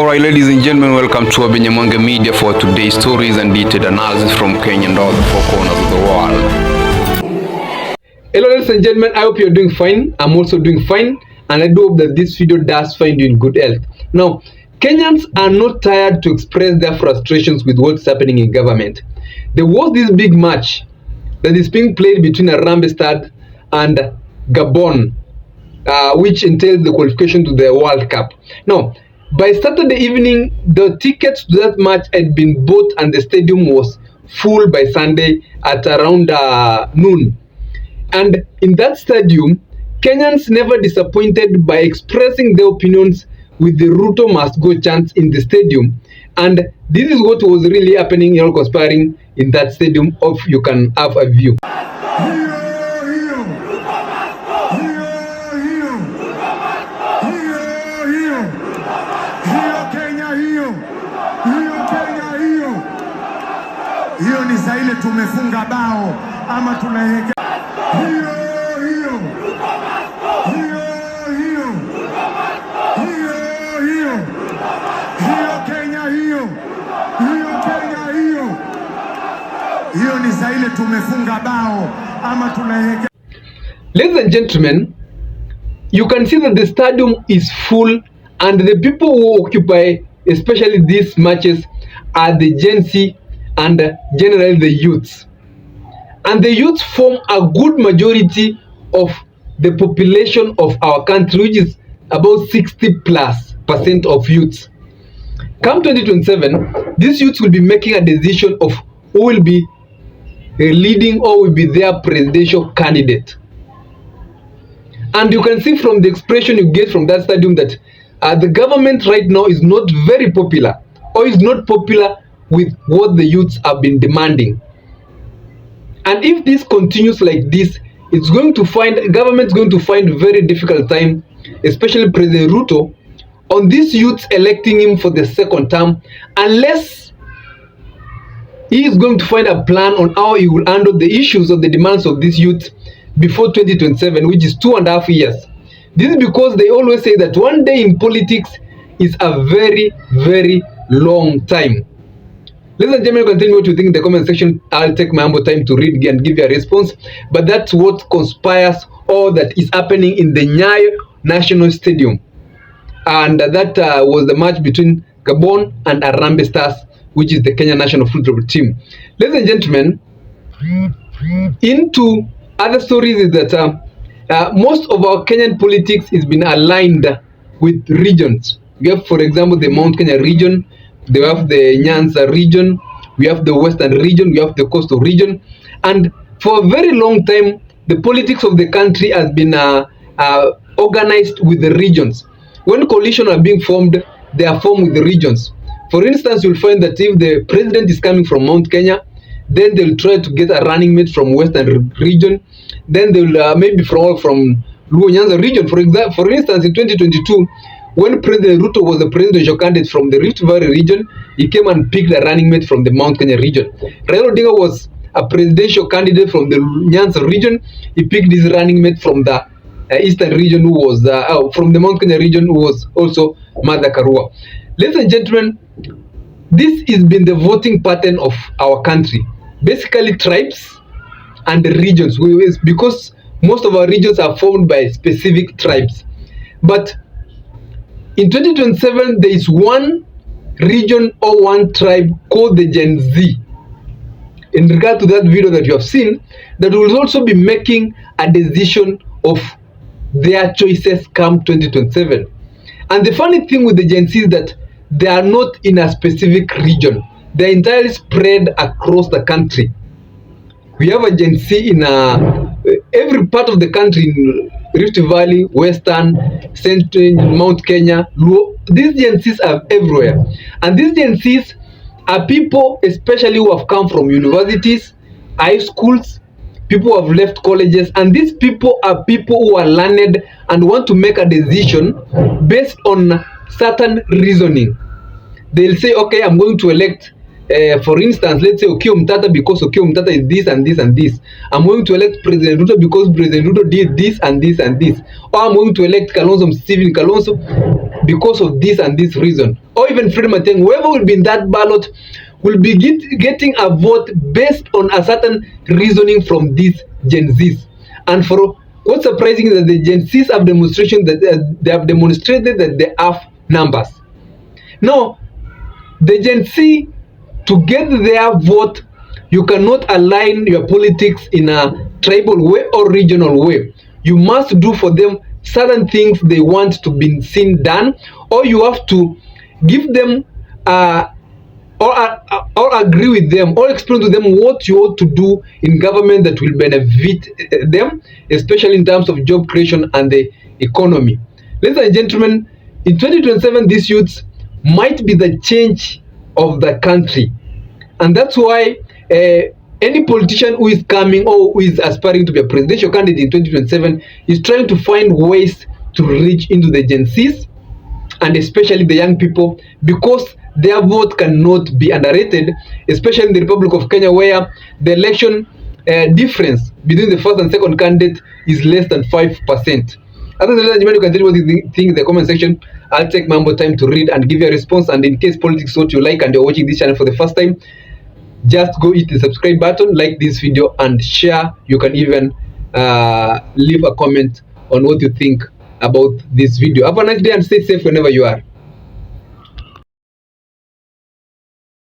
Alright, ladies and gentlemen, welcome to Abinyamanga Media for today's stories and detailed analysis from Kenya and all the four corners of the world. Hello ladies and gentlemen, I hope you're doing fine. I'm also doing fine, and I do hope that this video does find you in good health. Now, Kenyans are not tired to express their frustrations with what's happening in government. There was this big match that is being played between Harambee Stars and Gabon, which entails the qualification to the World Cup. Now, by Saturday evening, the tickets to that match had been bought and the stadium was full by Sunday at around noon. And in that stadium, Kenyans never disappointed by expressing their opinions with the RUTO must go chants in the stadium. And this is what was really happening, conspiring in that stadium. Of you can have a view. Hiyo ni saa ile tumefunga bao ama tunaweka hiyo Kenya hiyo ni saa ile tumefunga bao ama tunaweka. Ladies and gentlemen, you can see that the stadium is full and the people who occupy especially these matches are the Gen Z and generally the youths. And the youths form a good majority of the population of our country, which is about 60+% of youths. Come 2027, these youths will be making a decision of who will be leading or will be their presidential candidate. And you can see from the expression you get from that stadium that the government right now is not very popular, or is not popular with what the youths have been demanding. And if this continues like this, it's going to find, government's going to find very difficult time, especially President RUTO, on these youths electing him for the second term, unless he is going to find a plan on how he will handle the issues of the demands of these youths before 2027, which is 2.5 years. This is because they always say that one day in politics is a very, very long time. Ladies and gentlemen, you can tell me what you think in the comment section. I'll take my humble time to read and give you a response. But that's what conspires or that is happening in the Nyayo National Stadium. And that was the match between Gabon and Harambee Stars, which is the Kenya national football team. Ladies and gentlemen, into other stories is that most of our Kenyan politics has been aligned with regions. We have, for example, the Mount Kenya region. We have the Nyanza region, we have the Western region, we have the Coastal region, and for a very long time, the politics of the country has been organized with the regions. When coalitions are being formed, they are formed with the regions. For instance, you'll find that if the president is coming from Mount Kenya, then they'll try to get a running mate from Western region, then they'll maybe from Luo Nyanza region. For instance, in 2022, when President RUTO was the presidential candidate from the Rift Valley region, he came and picked a running mate from the Mount Kenya region. Raila Odinga was a presidential candidate from the Nyanza region. He picked his running mate from the Eastern region, who was from the Mount Kenya region, who was also Martha Karua. Ladies and gentlemen, this has been the voting pattern of our country. Basically, tribes and the regions, because most of our regions are formed by specific tribes. But in 2027, there is one region or one tribe called the Gen Z. In regard to that video that you have seen, that will also be making a decision of their choices come 2027. And the funny thing with the Gen Z is that they are not in a specific region. They are entirely spread across the country. We have a Gen Z in every part of the country, in Rift Valley, Western, Central, Mount Kenya. These Gen Zs are everywhere. And these Gen Zs are people especially who have come from universities, high schools, people who have left colleges. And these people are people who are learned and want to make a decision based on certain reasoning. They'll say, okay, I'm going to elect for instance, let's say Okiya Omtatah because Okiya Omtatah is this and this and this. I'm going to elect President RUTO because President RUTO did this and this and this. Or I'm going to elect Stephen Kalonzo. because of this and this reason. Or even Fred Matiang'i, whoever will be in that ballot will be getting a vote based on a certain reasoning from these Gen Zs. And for what's surprising is that the Gen Zs have demonstrated that they have numbers. Now, the Gen Z, to get their vote, you cannot align your politics in a tribal way or regional way. You must do for them certain things they want to be seen done, or you have to give them or agree with them or explain to them what you ought to do in government that will benefit them, especially in terms of job creation and the economy. Ladies and gentlemen, in 2027, these youths might be the change of the country, and that's why any politician who is coming or who is aspiring to be a presidential candidate in 2027 is trying to find ways to reach into the Gen Zs and especially the young people, because their vote cannot be underrated, especially in the Republic of Kenya, where the election difference between the first and second candidate is less than 5%. Other than that, you can tell me what you think in the comment section. I'll take my more time to read and give you a response. And in case politics is what you like and you're watching this channel for the first time, just go hit the subscribe button, like this video, and share. You can even leave a comment on what you think about this video. Have a nice day and stay safe whenever you are.